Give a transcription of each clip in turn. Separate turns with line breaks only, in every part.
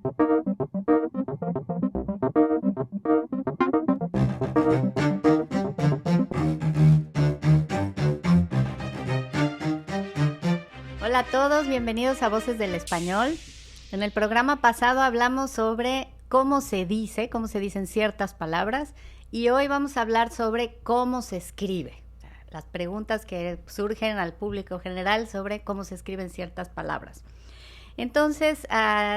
Hola a todos, bienvenidos a Voces del Español. En el programa pasado hablamos sobre cómo se dicen ciertas palabras, y hoy vamos a hablar sobre cómo se escribe. Las preguntas que surgen al público general sobre cómo se escriben ciertas palabras. Entonces,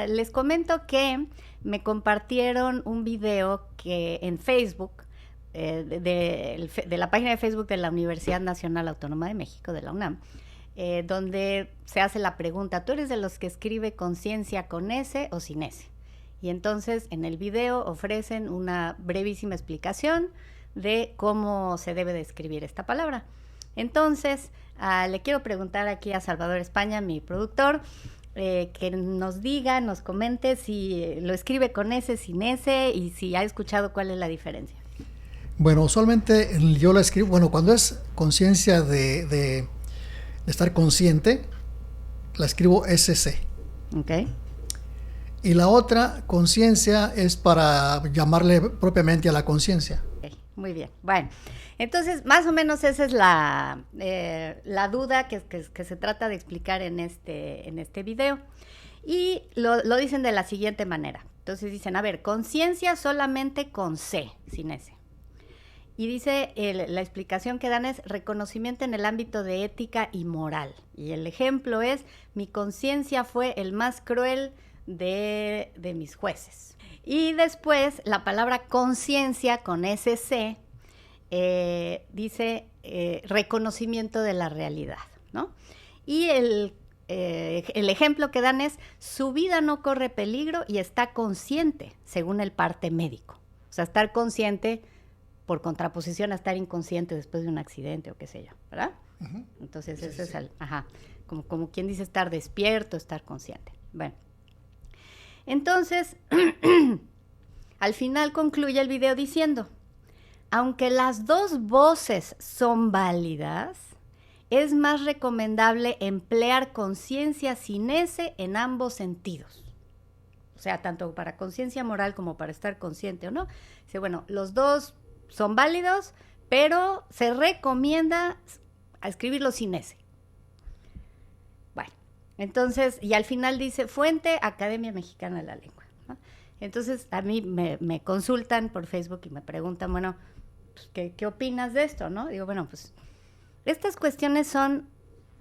les comento que me compartieron un video que en Facebook, de la página de Facebook de la Universidad Nacional Autónoma de México, de la UNAM, donde se hace la pregunta: ¿tú eres de los que escribe conciencia con S o sin S? Y entonces en el video ofrecen una brevísima explicación de cómo se debe de escribir esta palabra. Entonces, le quiero preguntar aquí a Salvador España, mi productor, que nos comente si lo escribe con S, sin S, y si ha escuchado cuál es la diferencia.
Bueno, usualmente yo lo escribo, cuando es conciencia de estar consciente, la escribo SC.
Ok.
Y la otra, conciencia, es para llamarle propiamente a la conciencia.
Okay, muy bien. Bueno, entonces más o menos esa es la duda que se trata de explicar en este video. Y lo dicen de la siguiente manera. Entonces dicen, a ver, conciencia solamente con C, sin S. Y dice, la explicación que dan es reconocimiento en el ámbito de ética y moral. Y el ejemplo es, mi conciencia fue el más cruel de mis jueces. Y después, la palabra conciencia con SC dice reconocimiento de la realidad, ¿no? Y el ejemplo que dan es, su vida no corre peligro y está consciente, según el parte médico. O sea, estar consciente por contraposición a estar inconsciente después de un accidente o qué sé yo, ¿verdad? Uh-huh. Entonces sí, ese es como quien dice estar despierto, estar consciente. Bueno, entonces, al final concluye el video diciendo, aunque las dos voces son válidas, es más recomendable emplear conciencia sin S en ambos sentidos. O sea, tanto para conciencia moral como para estar consciente o no. Dice, bueno, los dos son válidos, pero se recomienda a escribirlo sin S. Bueno, entonces, y al final dice, fuente, Academia Mexicana de la Lengua, ¿no? Entonces, a mí me consultan por Facebook y me preguntan, bueno, pues, ¿qué opinas de esto, no? Digo, bueno, pues, estas cuestiones son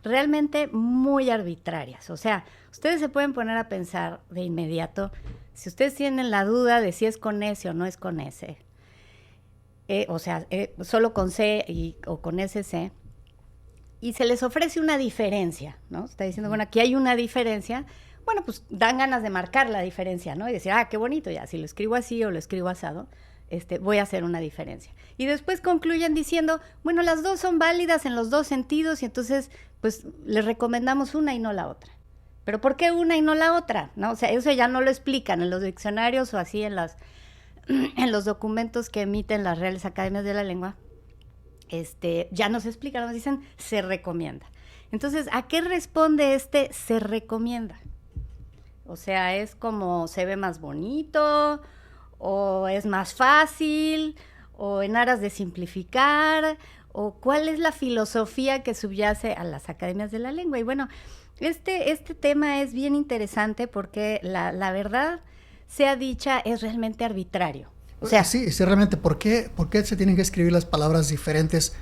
realmente muy arbitrarias. O sea, ustedes se pueden poner a pensar de inmediato, si ustedes tienen la duda de si es con S o no es con S, solo con C o con SC, y se les ofrece una diferencia, ¿no? Está diciendo, bueno, aquí hay una diferencia, bueno, pues dan ganas de marcar la diferencia, ¿no? Y decir, qué bonito, ya, si lo escribo así o lo escribo asado, voy a hacer una diferencia. Y después concluyen diciendo, bueno, las dos son válidas en los dos sentidos, y entonces, pues, les recomendamos una y no la otra. ¿Pero por qué una y no la otra? ¿No? O sea, eso ya no lo explican en los diccionarios o así en los documentos que emiten las Reales Academias de la Lengua, ya nos explican, nos dicen, se recomienda. Entonces, ¿a qué responde se recomienda? O sea, ¿es como se ve más bonito? ¿O es más fácil? ¿O en aras de simplificar? ¿O cuál es la filosofía que subyace a las Academias de la Lengua? Y bueno, este tema es bien interesante porque la verdad sea dicha, es realmente arbitrario. O sea,
sí, realmente, ¿por qué se tienen que escribir las palabras diferentes,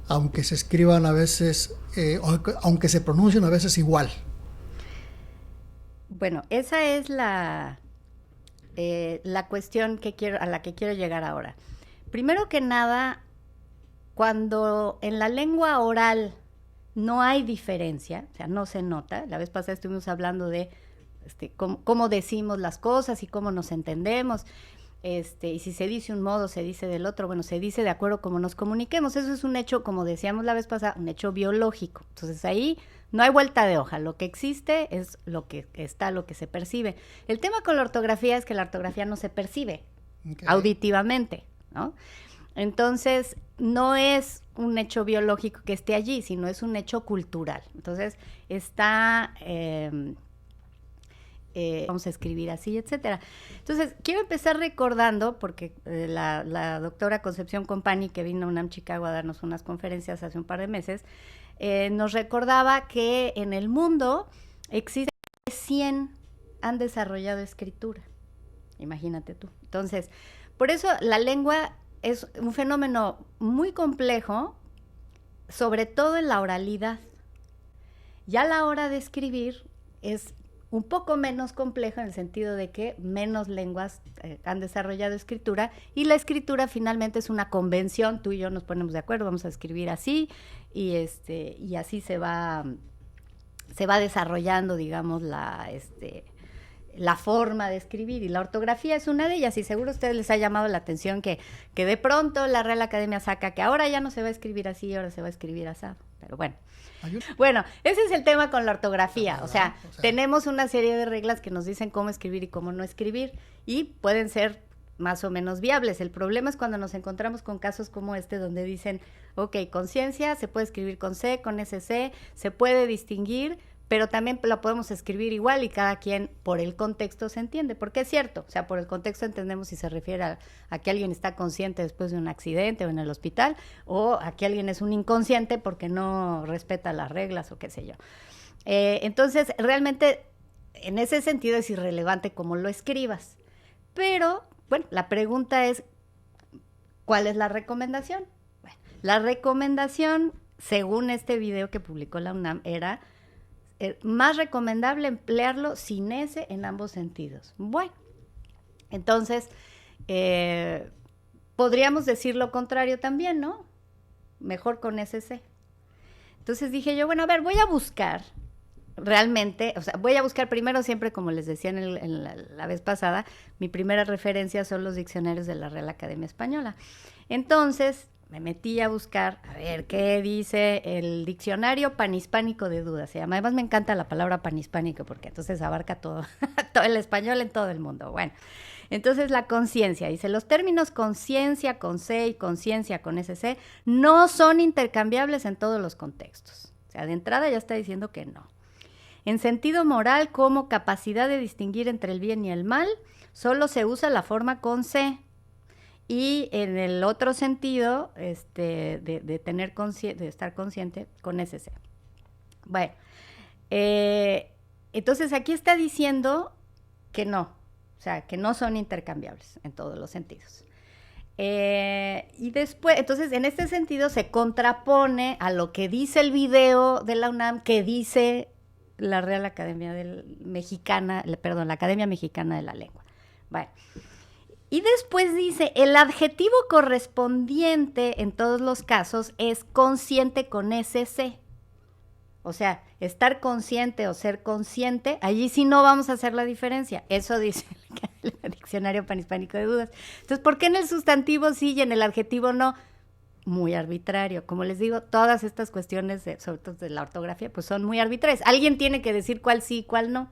aunque se escriban a veces, aunque se pronuncien a veces igual?
Bueno, esa es la cuestión a la que quiero llegar ahora. Primero que nada, cuando en la lengua oral no hay diferencia, o sea, no se nota. La vez pasada estuvimos hablando de cómo decimos las cosas y cómo nos entendemos, y si se dice un modo, se dice del otro. Bueno, se dice de acuerdo a cómo nos comuniquemos. Eso es un hecho, como decíamos la vez pasada, un hecho biológico. Entonces ahí no hay vuelta de hoja. Lo que existe es lo que está, lo que se percibe. El tema con la ortografía es que la ortografía no se percibe auditivamente, ¿no? Entonces, no es un hecho biológico que esté allí, sino es un hecho cultural. Entonces, está vamos a escribir así, etcétera. Entonces, quiero empezar recordando, porque la doctora Concepción Compani, que vino a UNAM Chicago a darnos unas conferencias hace un par de meses, nos recordaba que en el mundo existen 100 han desarrollado escritura. Imagínate tú. Entonces, por eso la lengua es un fenómeno muy complejo, sobre todo en la oralidad. Ya a la hora de escribir es un poco menos complejo en el sentido de que menos lenguas han desarrollado escritura, y la escritura finalmente es una convención. Tú y yo nos ponemos de acuerdo, vamos a escribir así, y así se va desarrollando, digamos, la forma de escribir, y la ortografía es una de ellas. Y seguro a ustedes les ha llamado la atención que de pronto la Real Academia saca que ahora ya no se va a escribir así, ahora se va a escribir asado. Pero bueno. Bueno, ese es el tema con la ortografía. O sea, tenemos una serie de reglas que nos dicen cómo escribir y cómo no escribir, y pueden ser más o menos viables. El problema es cuando nos encontramos con casos como este, donde dicen, ok, conciencia se puede escribir con C, con SC, se puede distinguir, pero también lo podemos escribir igual, y cada quien por el contexto se entiende, porque es cierto, o sea, por el contexto entendemos si se refiere a que alguien está consciente después de un accidente o en el hospital, o a que alguien es un inconsciente porque no respeta las reglas o qué sé yo. Entonces, realmente, en ese sentido es irrelevante cómo lo escribas. Pero, bueno, la pregunta es, ¿cuál es la recomendación? Bueno, la recomendación, según este video que publicó la UNAM, era más recomendable emplearlo sin S en ambos sentidos. Bueno, entonces, podríamos decir lo contrario también, ¿no? Mejor con SC. Entonces dije yo, bueno, a ver, voy a buscar realmente, o sea, voy a buscar primero, siempre como les decía en la vez pasada, mi primera referencia son los diccionarios de la Real Academia Española. Entonces me metí a buscar, a ver, ¿qué dice el diccionario panhispánico de dudas? Se llama. Además me encanta la palabra panhispánico, porque entonces abarca todo, todo el español en todo el mundo. Bueno, entonces la conciencia, dice, los términos conciencia con C y conciencia con SC no son intercambiables en todos los contextos. O sea, de entrada ya está diciendo que no. En sentido moral, como capacidad de distinguir entre el bien y el mal, solo se usa la forma con C. Y en el otro sentido, de tener de estar consciente, con SC. Bueno, entonces aquí está diciendo que no, o sea, que no son intercambiables en todos los sentidos. Y después, entonces, en este sentido se contrapone a lo que dice el video de la UNAM, que dice la Real Academia Mexicana, perdón, la Academia Mexicana de la Lengua. Bueno. Y después dice, el adjetivo correspondiente en todos los casos es consciente con SC. O sea, estar consciente o ser consciente, allí sí no vamos a hacer la diferencia. Eso dice el diccionario panhispánico de dudas. Entonces, ¿por qué en el sustantivo sí y en el adjetivo no? Muy arbitrario. Como les digo, todas estas cuestiones, sobre todo de la ortografía, pues son muy arbitrarias. Alguien tiene que decir cuál sí y cuál no.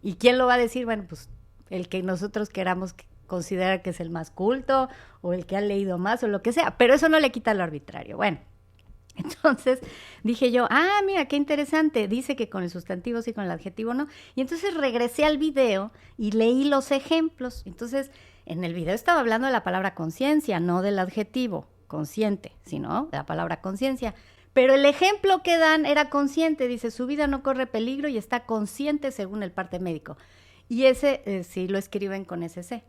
¿Y quién lo va a decir? Bueno, pues el que nosotros queramos considerar que es el más culto, o el que ha leído más, o lo que sea, pero eso no le quita lo arbitrario. Bueno, entonces dije yo, mira, qué interesante, dice que con el sustantivo sí, con el adjetivo no, y entonces regresé al video y leí los ejemplos. Entonces, en el video estaba hablando de la palabra conciencia, no del adjetivo consciente, sino de la palabra conciencia, pero el ejemplo que dan era consciente, dice, su vida no corre peligro y está consciente según el parte médico, y ese sí lo escriben con SC.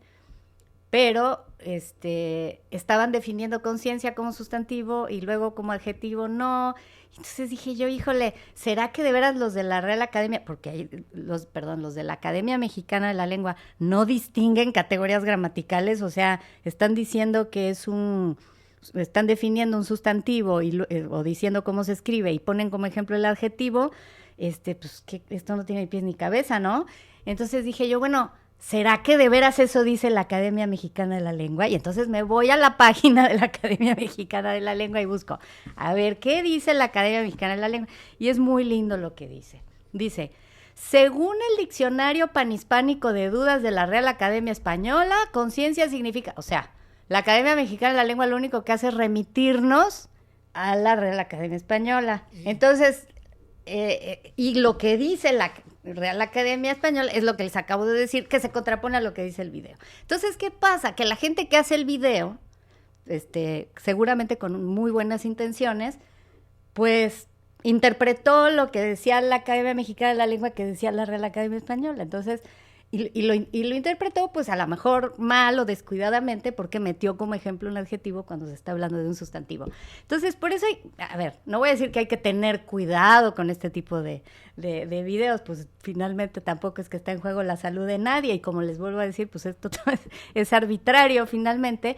Pero estaban definiendo conciencia como sustantivo y luego como adjetivo no. Entonces dije yo, híjole, ¿será que de veras los de la Real Academia, porque los de la Academia Mexicana de la Lengua no distinguen categorías gramaticales? O sea, están diciendo que están definiendo un sustantivo o diciendo cómo se escribe y ponen como ejemplo el adjetivo, pues que esto no tiene pies ni cabeza, ¿no? Entonces dije yo, bueno, ¿será que de veras eso dice la Academia Mexicana de la Lengua? Y entonces me voy a la página de la Academia Mexicana de la Lengua y busco, a ver, ¿qué dice la Academia Mexicana de la Lengua? Y es muy lindo lo que dice. Dice, según el diccionario panhispánico de dudas de la Real Academia Española, conciencia significa, o sea, la Academia Mexicana de la Lengua lo único que hace es remitirnos a la Real Academia Española. Entonces, y lo que dice la Real Academia Española es lo que les acabo de decir, que se contrapone a lo que dice el video. Entonces, ¿qué pasa? Que la gente que hace el video, seguramente con muy buenas intenciones, pues interpretó lo que decía la Academia Mexicana de la Lengua, que decía la Real Academia Española. Entonces, y lo interpretó pues a lo mejor mal o descuidadamente, porque metió como ejemplo un adjetivo cuando se está hablando de un sustantivo. Entonces, por eso, a ver, no voy a decir que hay que tener cuidado con este tipo de videos, pues finalmente tampoco es que está en juego la salud de nadie, y como les vuelvo a decir, pues esto es arbitrario finalmente,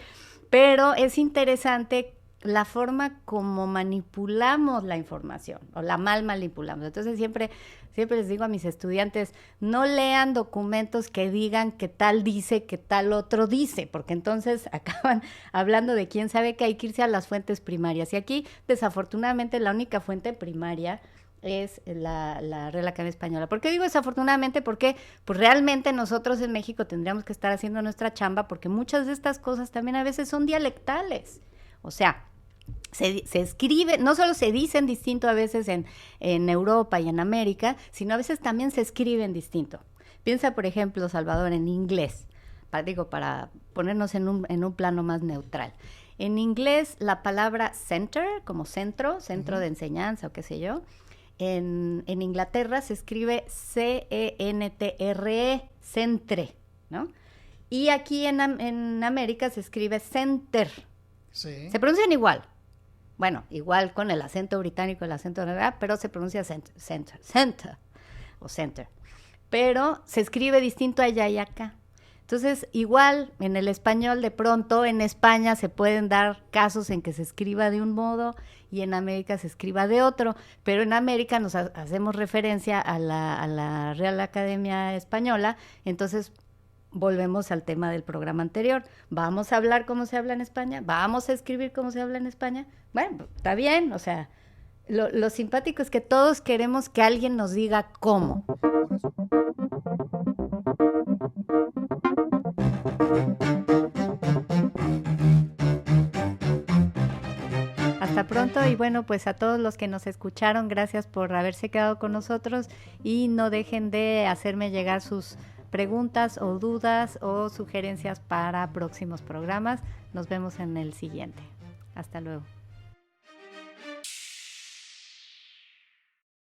pero es interesante la forma como manipulamos la información, o la mal manipulamos. Entonces siempre les digo a mis estudiantes, no lean documentos que digan que tal dice, que tal otro dice, porque entonces acaban hablando de quién sabe que hay que irse a las fuentes primarias. Y aquí, desafortunadamente, la única fuente primaria es la Real Academia Española. ¿Por qué digo desafortunadamente? Porque pues realmente nosotros en México tendríamos que estar haciendo nuestra chamba, porque muchas de estas cosas también a veces son dialectales. O sea, se escribe, no solo se dicen distinto a veces en Europa y en América, sino a veces también se escriben distinto. Piensa, por ejemplo, Salvador, en inglés, para ponernos en un plano más neutral. En inglés, la palabra center, como centro de enseñanza o qué sé yo, en Inglaterra se escribe C-E-N-T-R-E, centre, ¿no? Y aquí en América se escribe center. Sí. Se pronuncian igual. Bueno, igual con el acento británico, el acento de la, pero se pronuncia center. Pero se escribe distinto allá y acá. Entonces, igual en el español, de pronto en España se pueden dar casos en que se escriba de un modo y en América se escriba de otro, pero en América nos hacemos referencia a la Real Academia Española. Entonces volvemos al tema del programa anterior. ¿Vamos a hablar como se habla en España? ¿Vamos a escribir como se habla en España? Bueno, está bien, o sea, lo simpático es que todos queremos que alguien nos diga cómo. Hasta pronto, y bueno, pues a todos los que nos escucharon, gracias por haberse quedado con nosotros, y no dejen de hacerme llegar sus preguntas o dudas o sugerencias para próximos programas. Nos vemos en el siguiente. Hasta luego.